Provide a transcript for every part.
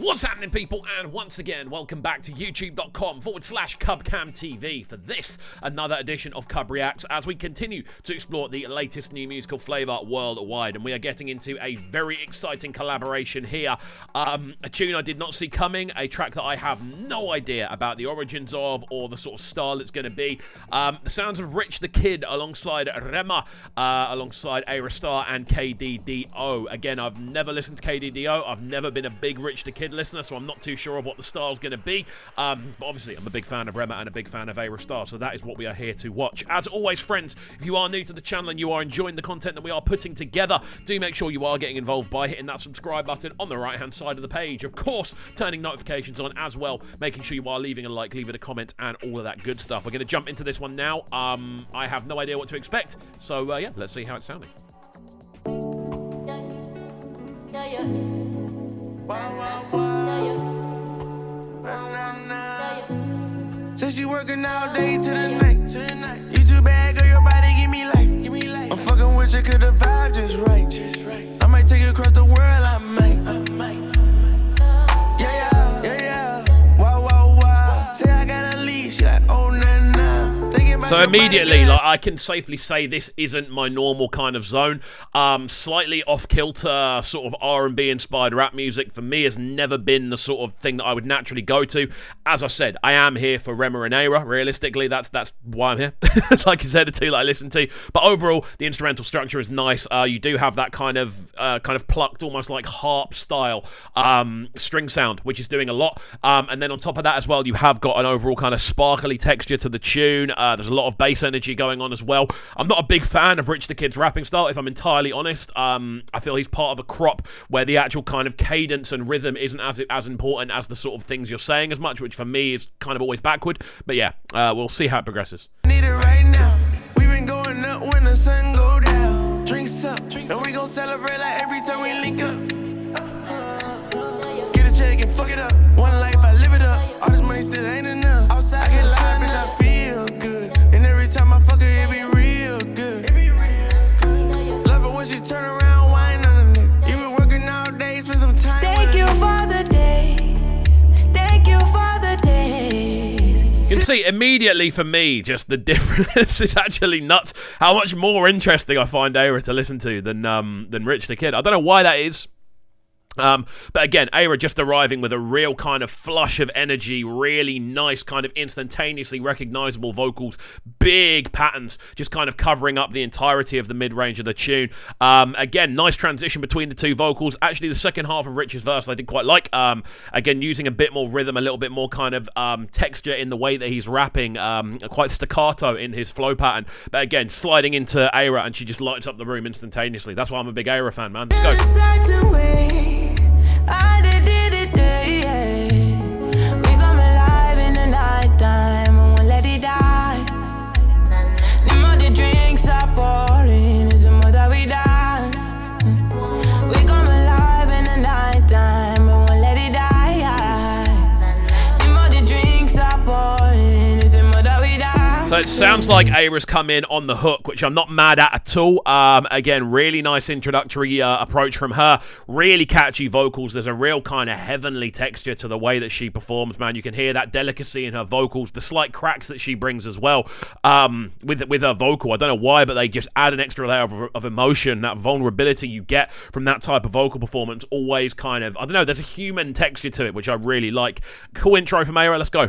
What's happening, people? And once again, welcome back to youtube.com/CubCamTV for this, another edition of CUBREACTS, as we continue to explore the latest new musical flavour worldwide. And we are getting into a very exciting collaboration here. A tune I did not see coming, a track that I have no idea about the origins of or the sort of style it's going to be. The sounds of Rich the Kid alongside Rema, alongside Ayra, Starr and KDDO. Again, I've never listened to KDDO. I've never been a big Rich the Kid listener, so I'm not too sure of what the style's going to be. But obviously, I'm a big fan of Rema and a big fan of Ayra Starr, so that is what we are here to watch. As always, friends, if you are new to the channel and you are enjoying the content that we are putting together, do make sure you are getting involved by hitting that subscribe button on the right-hand side of the page. Of course, turning notifications on as well, making sure you are leaving a like, leaving a comment, and all of that good stuff. We're going to jump into this one now. I have no idea what to expect, so yeah, let's see how it's sounding. Said she working all day to the night. You too bad, girl, your body give me life. I'm fucking with you 'cause the vibe just right. I might take you across the world, I might. Yeah. Wow. Say I got a leash, she like, oh, nah. So immediately, like, I can safely say this isn't my normal kind of zone. Slightly off-kilter, sort of R&B inspired rap music for me has never been the sort of thing that I would naturally go to. As I said, I am here for Rema and Ayra. Realistically, that's why I'm here. Like I said, the two that I listen to. But overall, the instrumental structure is nice. You do have that kind of plucked, almost like harp style string sound, which is doing a lot. And then on top of that as well, you have got an overall kind of sparkly texture to the tune. There's a lot of bass energy going on as well. I'm not a big fan of Rich the Kid's rapping style, if I'm entirely honest. I feel he's part of a crop where the actual kind of cadence and rhythm isn't as important as the sort of things you're saying as much, which for me is kind of always backward. But yeah, we'll see how it progresses. Need it right now. We've been going up when the sun go down. Drinks up, and we gon' celebrate like every time we link up. Get a check and fuck it up. One life, I live it up. All this money still ain't enough. Outside, I get live, bitch, I feel good. And every time I fuck her, it be real good. Love it when she turn around, whine on the nigga. You been working all day, spend some time. Thank you for the days. Thank you for the days. You can see immediately for me just the difference. It's actually nuts how much more interesting I find Ayra to listen to than Rich the Kid. I don't know why that is. But again, Ayra just arriving with a real kind of flush of energy, really nice kind of instantaneously recognizable vocals, big patterns, just kind of covering up the entirety of the mid-range of the tune. Again, nice transition between the two vocals. Actually, the second half of Rich's verse I did quite like. Again, using a bit more rhythm, a little bit more kind of texture in the way that he's rapping, quite staccato in his flow pattern. But again, sliding into Ayra and she just lights up the room instantaneously. That's why I'm a big Ayra fan, man. Let's go. I did it, yeah. We come alive in the night time, and won't let it die. The more the drinks are pouring, is the more that we dance. We come alive in the night time, and won't let it die. The more the drinks are pouring, is the more that we dance. So it sounds like Ayra's come in on the hook, which I'm not mad at all. Again, really nice introductory approach from her. Really catchy vocals. There's a real kind of heavenly texture to the way that she performs, man. You can hear that delicacy in her vocals, the slight cracks that she brings as well with her vocal. I don't know why, but they just add an extra layer of emotion. That vulnerability you get from that type of vocal performance always kind of, I don't know, there's a human texture to it, which I really like. Cool intro from Ayra. Let's go.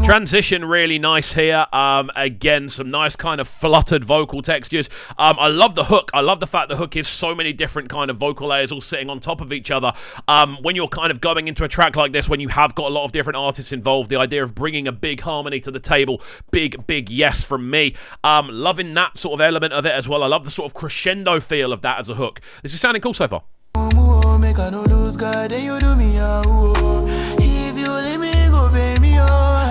Transition really nice here. Again, some nice kind of fluttered vocal textures. I love the hook. I love the fact the hook is so many different kind of vocal layers all sitting on top of each other. When you're kind of going into a track like this, when you have got a lot of different artists involved, the idea of bringing a big harmony to the table, big yes from me. Loving that sort of element of it as well. I love the sort of crescendo feel of that as a hook. This is sounding cool so far. If you let me go, pay me, oh.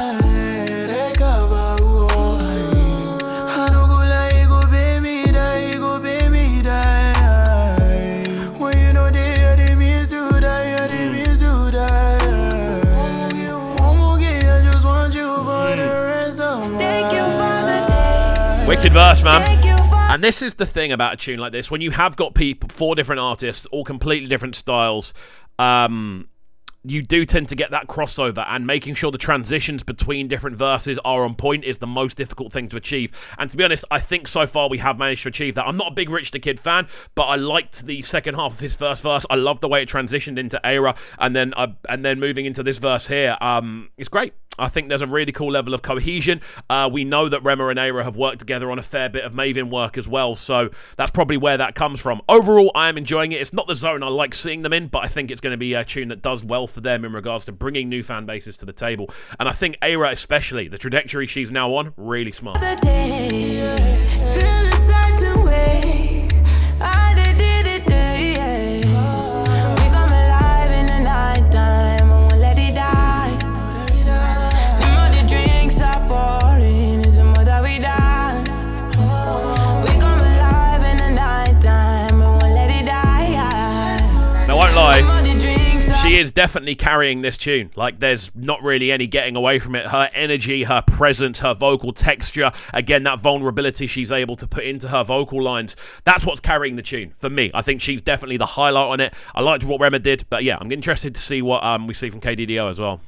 Wicked verse, man. And this is the thing about a tune like this. When you have got people, 4 different artists, all completely different styles, you do tend to get that crossover, and making sure the transitions between different verses are on point is the most difficult thing to achieve. And to be honest, I think so far we have managed to achieve that. I'm not a big Rich the Kid fan, but I liked the second half of his first verse. I loved the way it transitioned into Ayra, and then moving into this verse here. It's great. I think there's a really cool level of cohesion. We know that Rema and Ayra have worked together on a fair bit of Maven work as well, so that's probably where that comes from. Overall, I am enjoying it. It's not the zone I like seeing them in, but I think it's going to be a tune that does well for them in regards to bringing new fan bases to the table. And I think Ayra especially, the trajectory she's now on, really smart. She is definitely carrying this tune. Like, there's not really any getting away from it. Her energy, her presence, her vocal texture, again, that vulnerability she's able to put into her vocal lines, that's what's carrying the tune for me. I think she's definitely the highlight on it. I liked what Rema did, but yeah, I'm interested to see what we see from KDDO as well.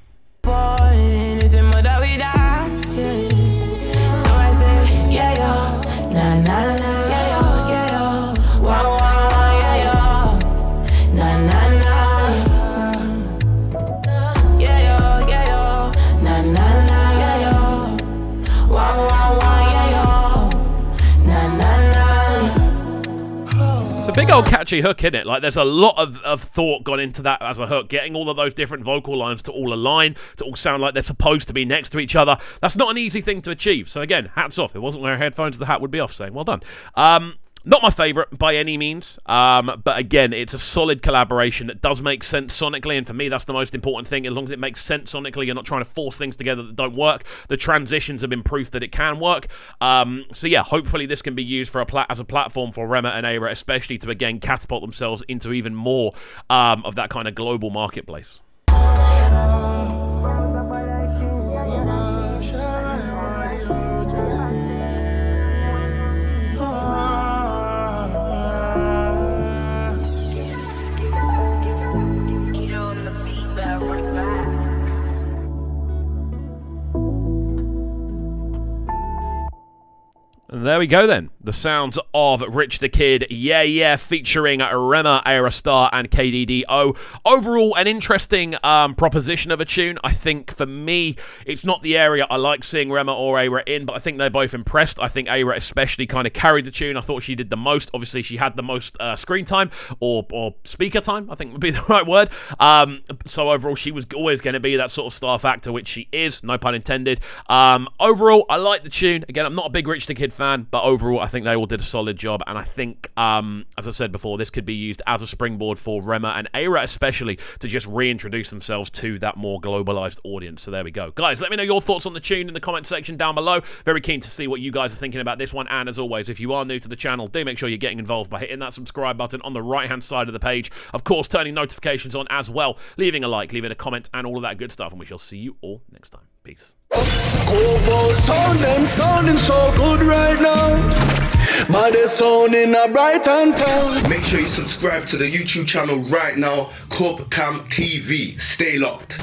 Big old catchy hook, isn't it? Like, there's a lot of thought gone into that as a hook, getting all of those different vocal lines to all align, to all sound like they're supposed to be next to each other. That's not an easy thing to achieve. So again, hats off. If it wasn't wearing headphones, the hat would be off, saying well done. Not my favourite by any means, but again, it's a solid collaboration that does make sense sonically, and for me, that's the most important thing. As long as it makes sense sonically, you're not trying to force things together that don't work. The transitions have been proof that it can work. So yeah, hopefully this can be used for as a platform for Rema and Ayra, especially to, again, catapult themselves into even more of that kind of global marketplace. And there we go then. The sounds of Rich the Kid, Yeah Yeah, featuring Rema, Ayra, Starr, and KDDO. Overall, an interesting proposition of a tune. I think for me, it's not the area I like seeing Rema or Ayra in, but I think they're both impressed. I think Ayra especially kind of carried the tune. I thought she did the most. Obviously, she had the most screen time or speaker time, I think would be the right word. So overall, she was always going to be that sort of star factor, which she is, no pun intended. Overall, I like the tune. Again, I'm not a big Rich the Kid fan, but overall I think they all did a solid job, and I think as I said before, this could be used as a springboard for Rema and Ayra especially to just reintroduce themselves to that more globalized audience. So there we go. Guys, let me know your thoughts on the tune in the comment section down below. Very keen to see what you guys are thinking about this one, and as always, if you are new to the channel, do make sure you're getting involved by hitting that subscribe button on the right hand side of the page, of course turning notifications on as well, leaving a like, leaving a comment, and all of that good stuff, and we shall see you all next time. Peace. Them sounding so good right now. Man, they're sounding a bright and town. Make sure you subscribe to the YouTube channel right now, CUBREACTS TV. Stay locked.